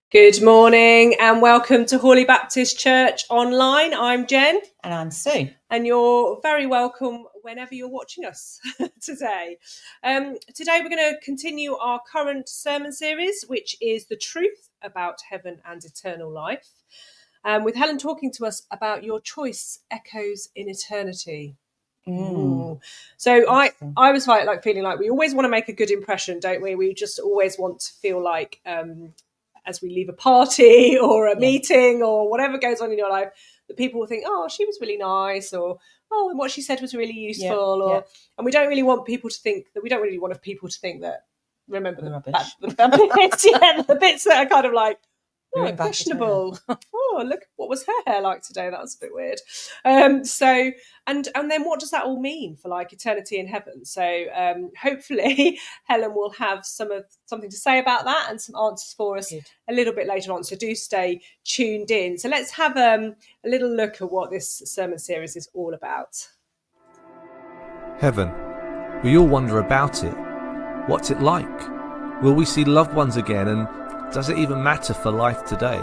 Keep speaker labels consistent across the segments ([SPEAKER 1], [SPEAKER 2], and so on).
[SPEAKER 1] Good morning and welcome to Hawley Baptist Church Online. I'm Jen.
[SPEAKER 2] And I'm Sue.
[SPEAKER 1] And you're very welcome whenever you're watching us today. Today we're going to continue our current sermon series, which is The Truth About Heaven and Eternal Life, with Helen talking to us about your choice echoes in eternity. So I was feeling like we always want to make a good impression, don't we? We just always want to feel like as we leave a party or a meeting or whatever goes on in your life, that people will think, oh, she was really nice, or oh, and what she said was really useful, and we don't really want people to think that. We don't really want people to think that. Remember the bits, the bits that are kind of like, oh, questionable. Oh, look, what was her hair like today? That was a bit weird. So, and then what does that all mean for like eternity in heaven? So, hopefully, Helen will have something to say about that and some answers for us a little bit later on. So, do stay tuned in. So, let's have a little look at what this sermon series is all about.
[SPEAKER 3] Heaven. We all wonder about it. What's it like? Will we see loved ones again, and does it even matter for life today?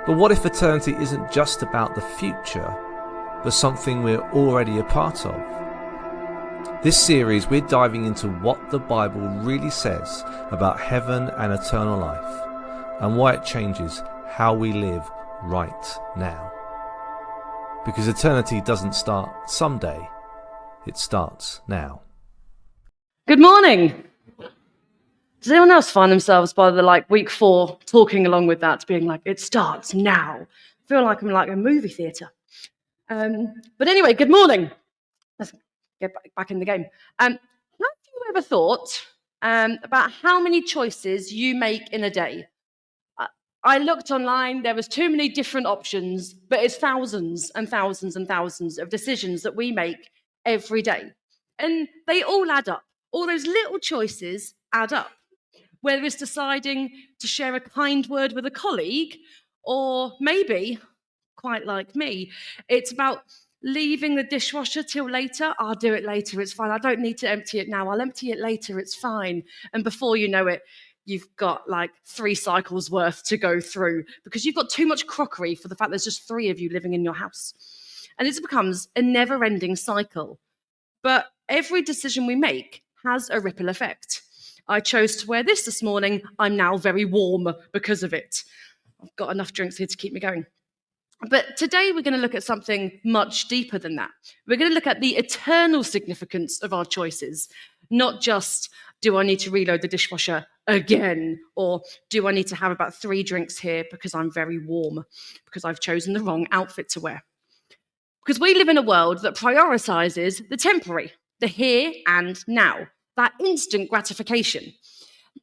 [SPEAKER 3] But what if eternity isn't just about the future, but something we're already a part of? This series, we're diving into what the Bible really says about heaven and eternal life, and why it changes how we live right now. Because eternity doesn't start someday, it starts now.
[SPEAKER 4] Good morning. Does anyone else find themselves by the week 4 talking along with that, being like, it starts now? I feel like I'm like a movie theatre. But anyway, good morning. Let's get back in the game. Have you ever thought about how many choices you make in a day? I looked online, there was too many different options, but it's thousands and thousands and thousands of decisions that we make every day. And they all add up. All those little choices add up. Whether it's deciding to share a kind word with a colleague, or maybe, quite like me, it's about leaving the dishwasher till later. I'll do it later, it's fine. I don't need to empty it now. I'll empty it later, it's fine. And before you know it, you've got 3 cycles worth to go through because you've got too much crockery for the fact there's just 3 of you living in your house. And it becomes a never-ending cycle. But every decision we make has a ripple effect. I chose to wear this morning. I'm now very warm because of it. I've got enough drinks here to keep me going. But today we're going to look at something much deeper than that. We're going to look at the eternal significance of our choices, not just, do I need to reload the dishwasher again? Or do I need to have about 3 drinks here because I'm very warm, because I've chosen the wrong outfit to wear? Because we live in a world that prioritizes the temporary, the here and now, that instant gratification.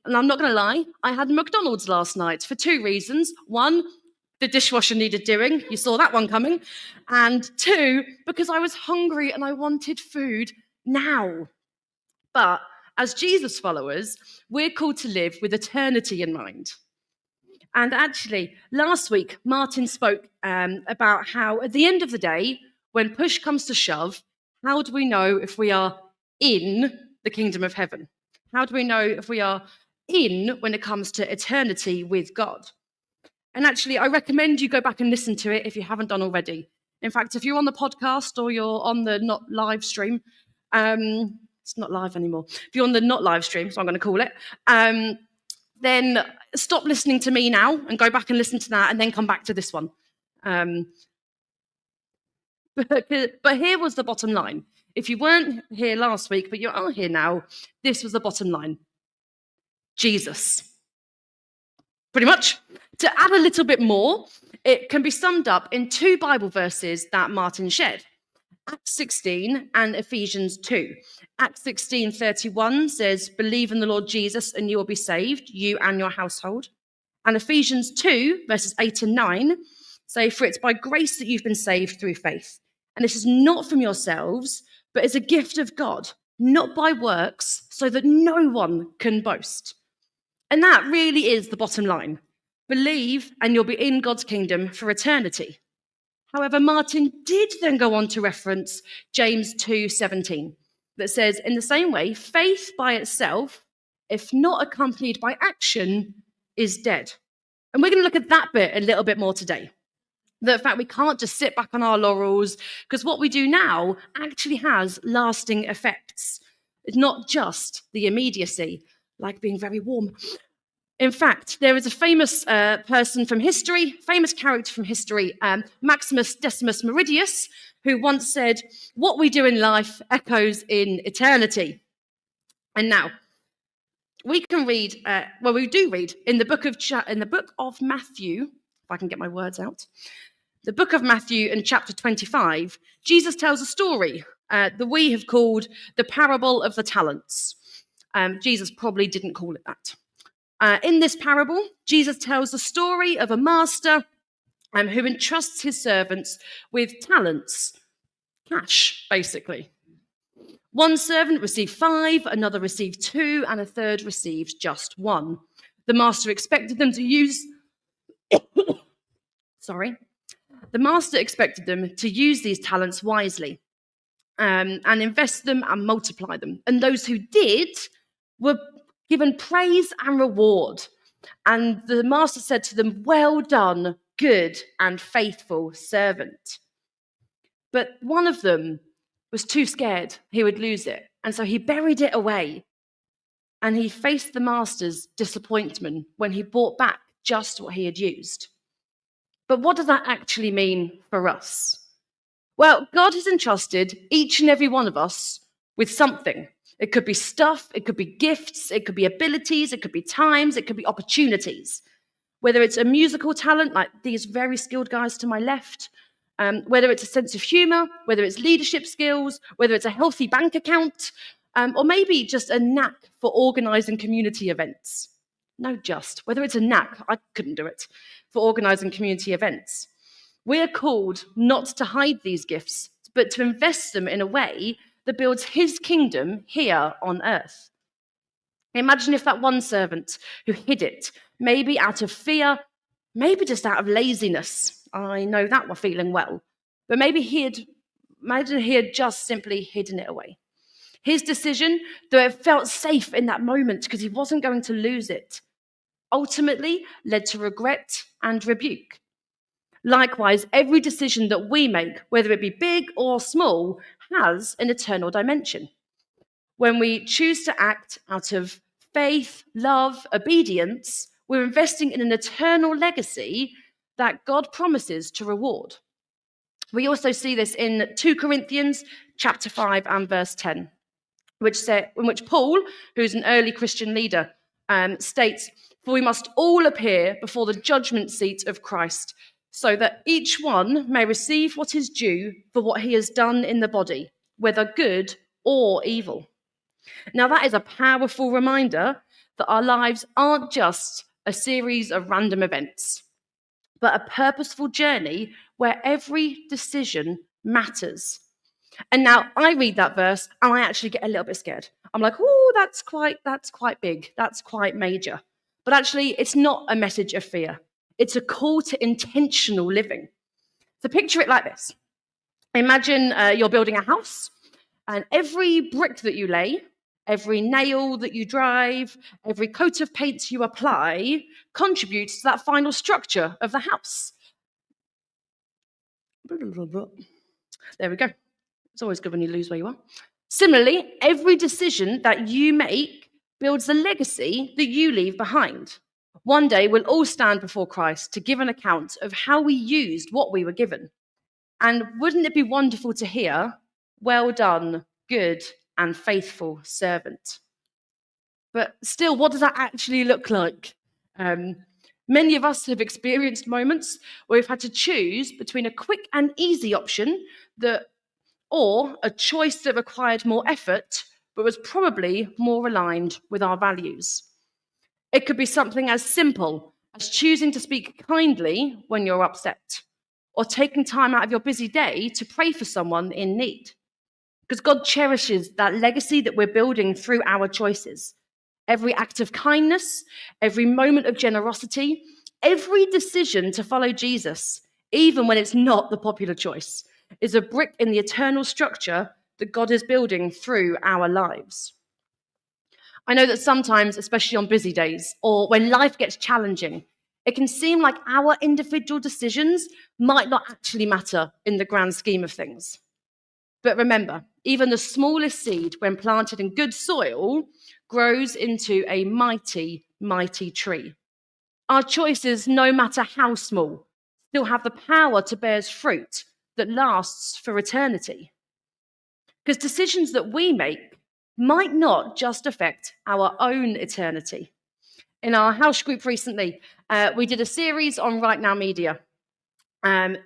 [SPEAKER 4] And I'm not going to lie, I had McDonald's last night for 2 reasons. 1, the dishwasher needed doing. You saw that one coming. And 2, because I was hungry and I wanted food now. But as Jesus followers, we're called to live with eternity in mind. And actually, last week, Martin spoke about how at the end of the day, when push comes to shove, how do we know if we are in the kingdom of heaven? How do we know if we are in when it comes to eternity with God? And actually, I recommend you go back and listen to it if you haven't done already. In fact, if you're on the podcast or you're on the not live stream, it's not live anymore. If you're on the not live stream, so I'm going to call it, then stop listening to me now and go back and listen to that and then come back to this one. But here was the bottom line. If you weren't here last week, but you are here now, this was the bottom line. Jesus. Pretty much. To add a little bit more, it can be summed up in 2 Bible verses that Martin shared. Acts 16 and Ephesians 2. Acts 16:31 says, believe in the Lord Jesus and you will be saved, you and your household. And Ephesians 2, verses 8 and 9 say, for it's by grace that you've been saved through faith. And this is not from yourselves, but is a gift of God, not by works, so that no one can boast. And that really is the bottom line. Believe and you'll be in God's kingdom for eternity. However, Martin did then go on to reference James 2:17 that says, in the same way, faith by itself, if not accompanied by action, is dead. And we're going to look at that bit a little bit more today. The fact we can't just sit back on our laurels, because what we do now actually has lasting effects. It's not just the immediacy, like being very warm. In fact, there is a famous person from history, famous character from history, Maximus Decimus Meridius, who once said, "What we do in life echoes in eternity." And now, we can read, we do read in the book of Matthew, if I can get my words out, the book of Matthew in chapter 25, Jesus tells a story that we have called the parable of the talents. Jesus probably didn't call it that. In this parable, Jesus tells the story of a master who entrusts his servants with talents, cash, basically. One servant received 5, another received 2, and a third received just 1. The master expected them to use these talents wisely and invest them and multiply them. And those who did were given praise and reward. And the master said to them, "Well done, good and faithful servant." But one of them was too scared he would lose it. And so he buried it away. And he faced the master's disappointment when he brought back just what he had used. But what does that actually mean for us? Well, God has entrusted each and every one of us with something. It could be stuff, it could be gifts, it could be abilities, it could be times, it could be opportunities. Whether it's a musical talent, like these very skilled guys to my left, whether it's a sense of humor, whether it's leadership skills, whether it's a healthy bank account, or maybe just a knack for organizing community events. Whether it's a knack, I couldn't do it, for organizing community events. We are called not to hide these gifts, but to invest them in a way that builds his kingdom here on earth. Imagine if that one servant who hid it, maybe out of fear, maybe just out of laziness. I know that we're feeling well. But imagine he had just simply hidden it away. His decision, though it felt safe in that moment because he wasn't going to lose it, ultimately led to regret and rebuke. Likewise, every decision that we make, whether it be big or small, has an eternal dimension. When we choose to act out of faith, love, obedience, we're investing in an eternal legacy that God promises to reward. We also see this in 2 Corinthians chapter 5 and verse 10, in which Paul, who's an early Christian leader, states, "For we must all appear before the judgment seat of Christ, so that each one may receive what is due for what he has done in the body, whether good or evil." Now, that is a powerful reminder that our lives aren't just a series of random events, but a purposeful journey where every decision matters. And now I read that verse and I actually get a little bit scared. I'm like, "Oh, that's quite big. That's quite major." But actually, it's not a message of fear. It's a call to intentional living. So picture it like this. Imagine you're building a house, and every brick that you lay, every nail that you drive, every coat of paint you apply contributes to that final structure of the house. There we go. It's always good when you lose where you are. Similarly, every decision that you make builds a legacy that you leave behind. One day, we'll all stand before Christ to give an account of how we used what we were given. And wouldn't it be wonderful to hear, "Well done, good and faithful servant"? But still, what does that actually look like? Many of us have experienced moments where we've had to choose between a quick and easy option or a choice that required more effort, but was probably more aligned with our values. It could be something as simple as choosing to speak kindly when you're upset, or taking time out of your busy day to pray for someone in need. Because God cherishes that legacy that we're building through our choices. Every act of kindness, every moment of generosity, every decision to follow Jesus, even when it's not the popular choice, is a brick in the eternal structure that God is building through our lives. I know that sometimes, especially on busy days or when life gets challenging, it can seem like our individual decisions might not actually matter in the grand scheme of things. But remember, even the smallest seed, when planted in good soil, grows into a mighty, mighty tree. Our choices, no matter how small, still have the power to bear fruit that lasts for eternity. Because decisions that we make might not just affect our own eternity. In our house group recently, we did a series on Right Now Media.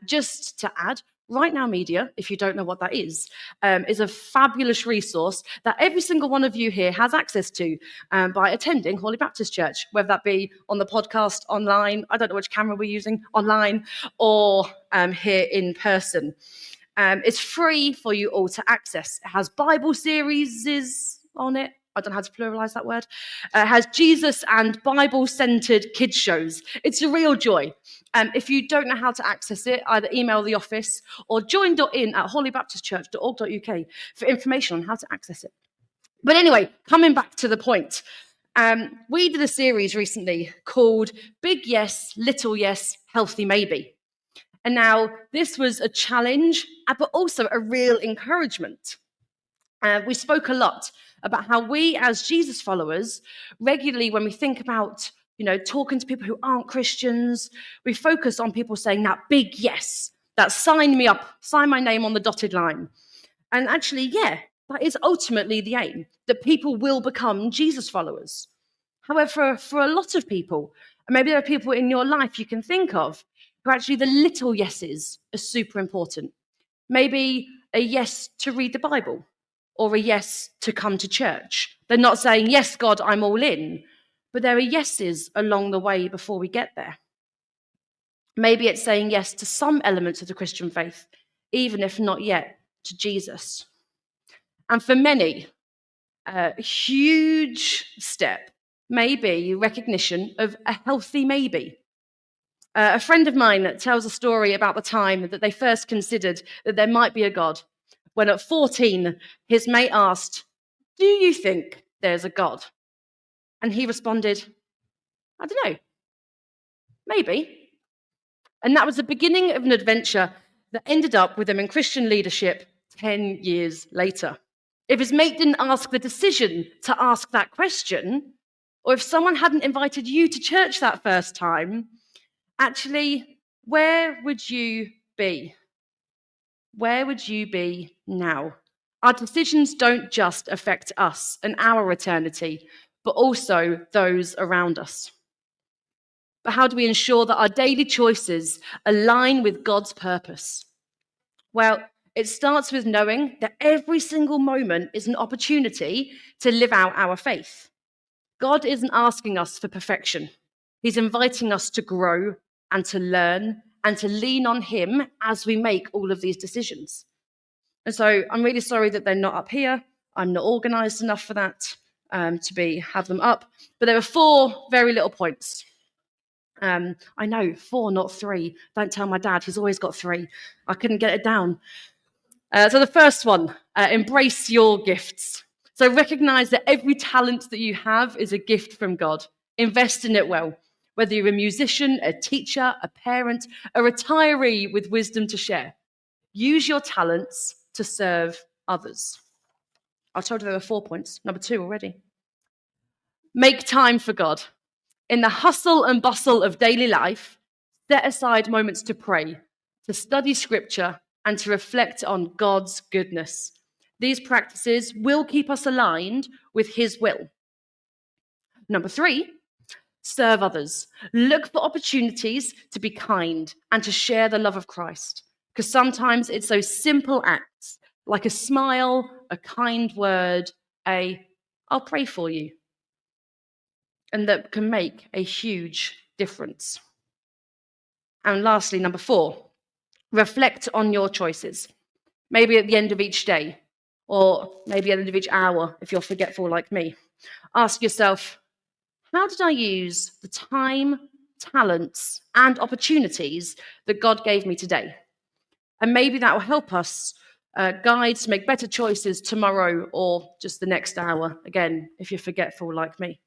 [SPEAKER 4] Just to add, Right Now Media, if you don't know what that is a fabulous resource that every single one of you here has access to by attending Holy Baptist Church, whether that be on the podcast, online, I don't know which camera we're using, online, or here in person. It's free for you all to access. It has Bible series on it. I don't know how to pluralize that word. It has Jesus and Bible-centered kids shows. It's a real joy. If you don't know how to access it, either email the office or join.in at holybaptistchurch.org.uk for information on how to access it. But anyway, coming back to the point, we did a series recently called Big Yes, Little Yes, Healthy Maybe. And now this was a challenge, but also a real encouragement. We spoke a lot about how we as Jesus followers regularly, when we think about, talking to people who aren't Christians, we focus on people saying that big yes, that sign me up, sign my name on the dotted line. And actually, yeah, that is ultimately the aim, that people will become Jesus followers. However, for a lot of people, and maybe there are people in your life you can think of, who actually the little yeses are super important. Maybe a yes to read the Bible or a yes to come to church. They're not saying, yes, God, I'm all in, but there are yeses along the way before we get there. Maybe it's saying yes to some elements of the Christian faith, even if not yet to Jesus. And for many, a huge step may be recognition of a healthy maybe. A friend of mine tells a story about the time that they first considered that there might be a God, when at 14, his mate asked, "Do you think there's a God?" And he responded, "I don't know, maybe." And that was the beginning of an adventure that ended up with him in Christian leadership 10 years later. If his mate didn't ask the decision to ask that question, or if someone hadn't invited you to church that first time, actually, where would you be? Where would you be now? Our decisions don't just affect us and our eternity, but also those around us. But how do we ensure that our daily choices align with God's purpose? Well, it starts with knowing that every single moment is an opportunity to live out our faith. God isn't asking us for perfection. He's inviting us to grow and to learn and to lean on Him as we make all of these decisions. And so I'm really sorry that they're not up here. I'm not organized enough for that to have them up. But there are 4 very little points. I know, 4, not 3. Don't tell my dad, he's always got 3. I couldn't get it down. So the first one, embrace your gifts. So recognize that every talent that you have is a gift from God. Invest in it well. Whether you're a musician, a teacher, a parent, a retiree with wisdom to share. Use your talents to serve others. I told you there were 4 points. Number 2 already. Make time for God. In the hustle and bustle of daily life, set aside moments to pray, to study scripture, and to reflect on God's goodness. These practices will keep us aligned with His will. Number 3, serve others. Look for opportunities to be kind and to share the love of Christ. Because sometimes it's those simple acts, like a smile, a kind word, I'll pray for you, and that can make a huge difference. And lastly, number 4, reflect on your choices. Maybe at the end of each day, or maybe at the end of each hour, if you're forgetful like me. Ask yourself, how did I use the time, talents, and opportunities that God gave me today? And maybe that will help us guides to make better choices tomorrow or just the next hour, again, if you're forgetful like me.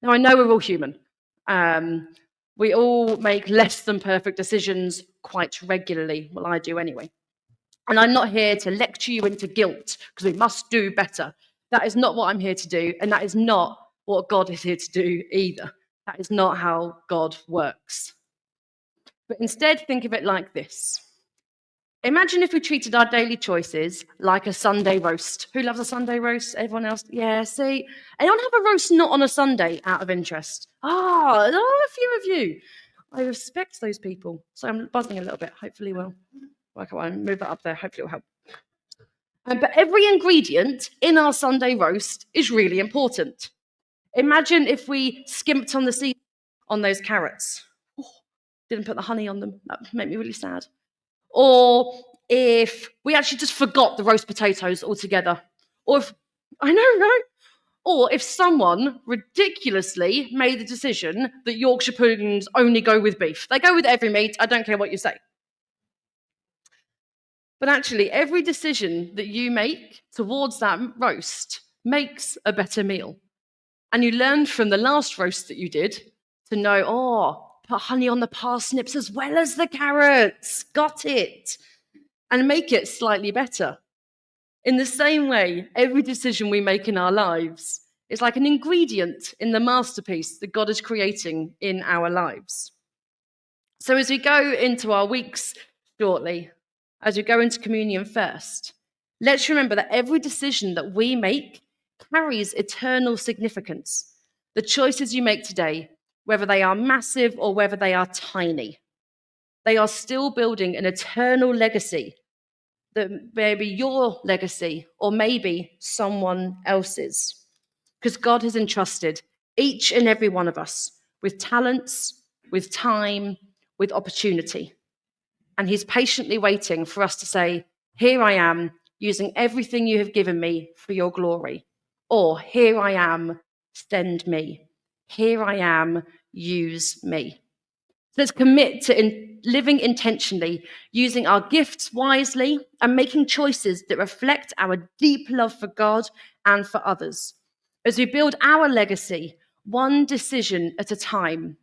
[SPEAKER 4] Now, I know we're all human. We all make less than perfect decisions quite regularly. Well, I do anyway. And I'm not here to lecture you into guilt because we must do better. That is not what I'm here to do. And that is not what God is here to do either. That is not how God works. But instead, think of it like this. Imagine if we treated our daily choices like a Sunday roast. Who loves a Sunday roast? Everyone else? Yeah, see? Anyone have a roast not on a Sunday out of interest? A few of you. I respect those people. So I'm buzzing a little bit. Hopefully we'll work out. I'll move that up there. Hopefully it'll help. But every ingredient in our Sunday roast is really important. Imagine if we skimped on the seed on those carrots. Oh, didn't put the honey on them. That would make me really sad. Or if we actually just forgot the roast potatoes altogether. Or if, I know, right? Or if someone ridiculously made the decision that Yorkshire puddings only go with beef. They go with every meat, I don't care what you say. But actually, every decision that you make towards that roast makes a better meal. And you learned from the last roast that you did to know, put honey on the parsnips as well as the carrots. Got it. And make it slightly better. In the same way, every decision we make in our lives is like an ingredient in the masterpiece that God is creating in our lives. So as we go into our weeks shortly, as we go into communion first, let's remember that every decision that we make carries eternal significance. The choices you make today, whether they are massive or whether they are tiny, they are still building an eternal legacy that may be your legacy or maybe someone else's. Because God has entrusted each and every one of us with talents, with time, with opportunity. And he's patiently waiting for us to say, here I am, using everything you have given me for your glory. Or here I am, send me. Here I am, use me. So let's commit to living intentionally, using our gifts wisely, and making choices that reflect our deep love for God and for others. As we build our legacy, one decision at a time,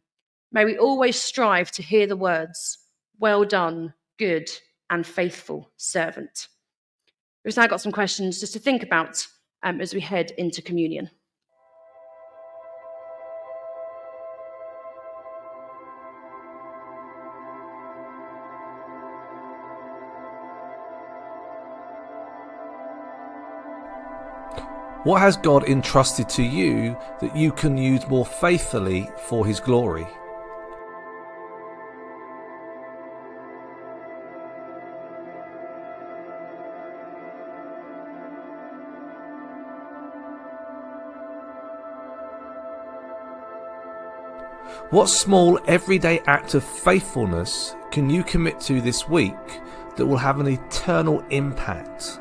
[SPEAKER 4] may we always strive to hear the words, well done, good and faithful servant. We've now got some questions just to think about as we head into communion.
[SPEAKER 3] What has God entrusted to you that you can use more faithfully for his glory? What small everyday act of faithfulness can you commit to this week that will have an eternal impact?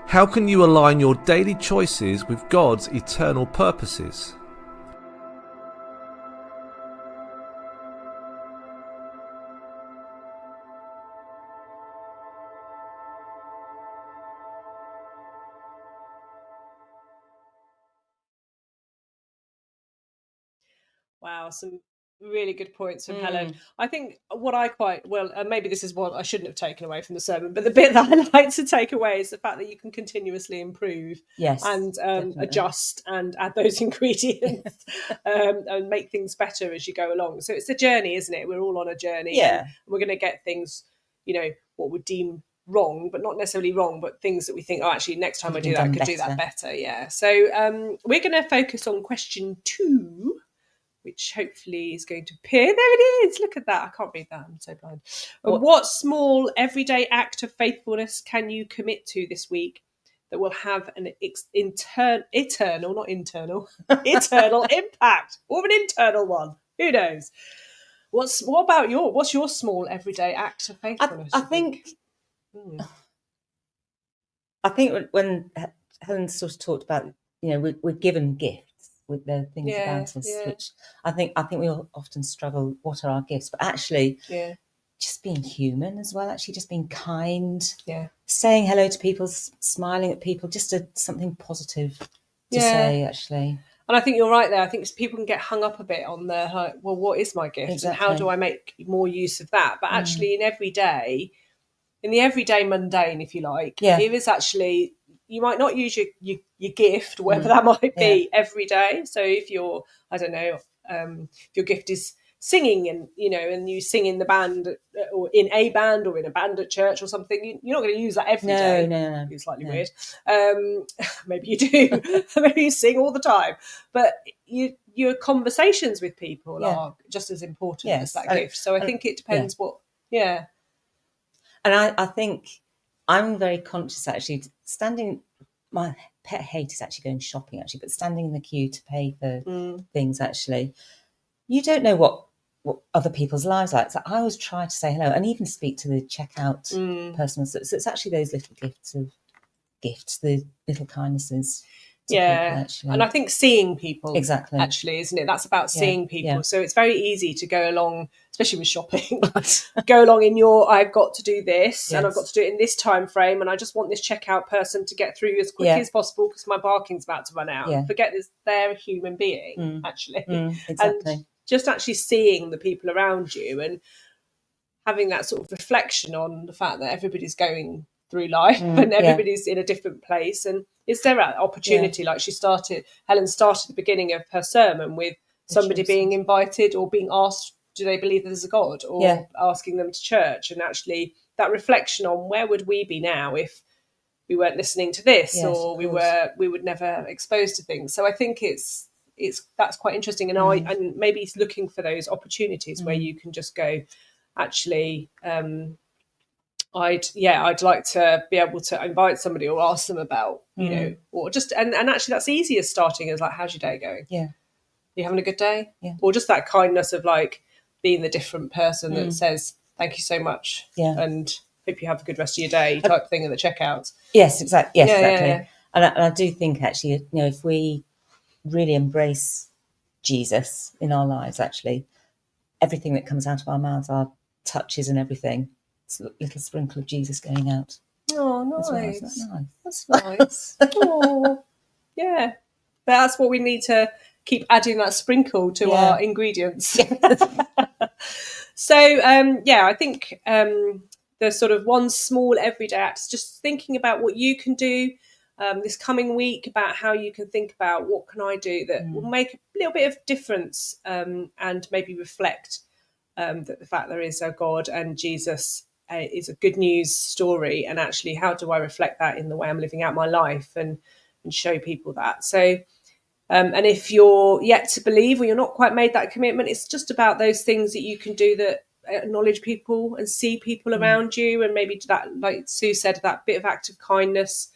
[SPEAKER 3] How can you align your daily choices with God's eternal purposes?
[SPEAKER 1] Wow, some really good points from Helen. I think what I maybe this is what I shouldn't have taken away from the sermon, but the bit that I like to take away is the fact that you can continuously improve and adjust and add those ingredients and make things better as you go along. So it's a journey, isn't it? We're all on a journey, and we're going to get things, what would deem wrong, but not necessarily wrong, but things that we think, actually, next time I do that, I could do that better. Yeah. So we're going to focus on question 2, which hopefully is going to appear. There it is. Look at that. I can't read that. I'm so blind. What small everyday act of faithfulness can you commit to this week that will have an eternal impact, or an internal one? Who knows? What's your small everyday act of faithfulness?
[SPEAKER 2] I think when Helen sort of talked about, we're given gifts with the things about us, which I think we all often struggle. What are our gifts? But actually, just being human as well. Actually, just being kind. Saying hello to people, smiling at people, just something positive to say. Actually.
[SPEAKER 1] And I think you're right there. I think people can get hung up a bit on the, like, well, what is my gift and how do I make more use of that? But actually, in the everyday mundane, if you like, it is actually, you might not use your gift, whatever that might be, every day. So if you're, I don't know, if your gift is singing and you sing in the band or in a band or in a band at church or something, you're not going to use that every day.
[SPEAKER 2] No.
[SPEAKER 1] It's slightly weird. Maybe you do. Maybe you sing all the time. But your conversations with people are just as important as that gift. So I think it depends what.
[SPEAKER 2] And I think I'm very conscious, actually, my pet hate is actually going shopping, actually, but standing in the queue to pay for things, actually, you don't know what other people's lives are like. So I always try to say hello and even speak to the checkout person. So it's actually those little gifts, the little kindnesses. People, actually.
[SPEAKER 1] And I think seeing people,
[SPEAKER 2] exactly,
[SPEAKER 1] actually, isn't it? That's about seeing people. So it's very easy to go along, especially with shopping, go along in I've got to do this and I've got to do it in this time frame, and I just want this checkout person to get through as quickly as possible because my parking's about to run out. Forget this, they're a human being, actually.
[SPEAKER 2] Exactly.
[SPEAKER 1] And just actually seeing the people around you and having that sort of reflection on the fact that everybody's going through life and everybody's in a different place. And is there an opportunity, like Helen started the beginning of her sermon with somebody being invited or being asked, do they believe there's a God, or asking them to church, and actually that reflection on where would we be now if we weren't listening to this, or we would never exposed to things. So I think that's quite interesting, and and maybe it's looking for those opportunities where you can just go, actually, I'd like to be able to invite somebody or ask them about, or just, and actually that's easier starting as like, how's your day going?
[SPEAKER 2] Yeah.
[SPEAKER 1] You having a good day?
[SPEAKER 2] Yeah.
[SPEAKER 1] Or just that kindness of like being the different person that says, thank you so much.
[SPEAKER 2] Yeah.
[SPEAKER 1] And hope you have a good rest of your day type thing in the checkout.
[SPEAKER 2] Yes, exactly. Yes, exactly.
[SPEAKER 1] Yeah.
[SPEAKER 2] And I do think actually, if we really embrace Jesus in our lives, actually, everything that comes out of our mouths, our touches and everything, it's a little sprinkle of Jesus going out.
[SPEAKER 1] Oh, nice.
[SPEAKER 2] Well. Isn't that nice?
[SPEAKER 1] That's nice. Oh, yeah. But that's what we need to keep adding, that sprinkle to our ingredients. So, I think the sort of one small everyday act is just thinking about what you can do this coming week, about how you can think about what can I do that will make a little bit of difference, and maybe reflect that the fact there is a God and Jesus is a good news story, and actually how do I reflect that in the way I'm living out my life and show people that. So and if you're yet to believe or you're not quite made that commitment, it's just about those things that you can do that acknowledge people and see people around you, and maybe that, like Sue said, that bit of act of kindness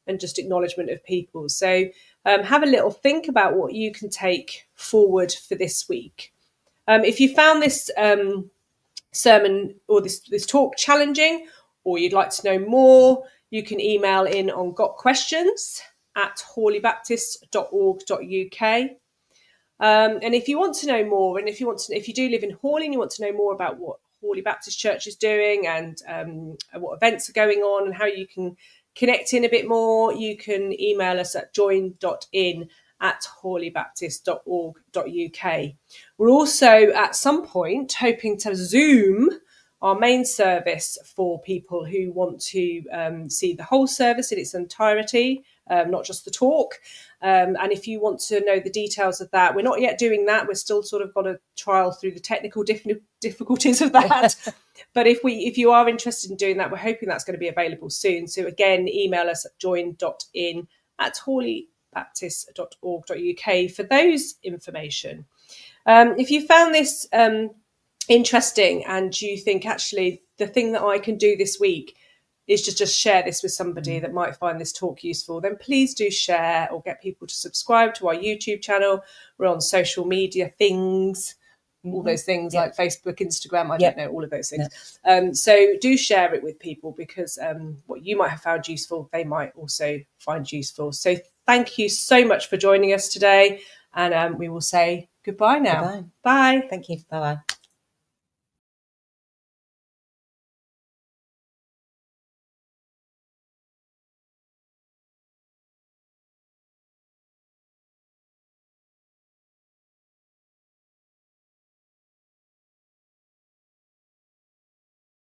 [SPEAKER 1] and just acknowledgement of people. So have a little think about what you can take forward for this week. If you found this sermon or this talk challenging, or you'd like to know more, you can email in on gotquestions@hawleybaptist.org.uk. And if you want to know more, and if you do live in Hawley and you want to know more about what Hawley Baptist Church is doing and what events are going on and how you can connect in a bit more, you can email us at join.in@hawleybaptist.org.uk. We're also at some point hoping to Zoom our main service for people who want to see the whole service in its entirety, not just the talk. And if you want to know the details of that, we're not yet doing that. We're still sort of got a trial through the technical difficulties of that. But if you are interested in doing that, we're hoping that's going to be available soon. So again, email us at join.in@hawleybaptist.org.uk for those information. If you found this interesting and you think actually the thing that I can do this week is just share this with somebody that might find this talk useful, then please do share or get people to subscribe to our YouTube channel. We're on social media things. all those things
[SPEAKER 2] Yeah.
[SPEAKER 1] like Facebook, Instagram. I
[SPEAKER 2] Yeah.
[SPEAKER 1] don't know all of those things. So do share it with people, because what you might have found useful, they might also find useful. So thank you so much for joining us today, and we will say goodbye now.
[SPEAKER 2] Goodbye.
[SPEAKER 1] Bye.
[SPEAKER 2] Thank you. Bye bye.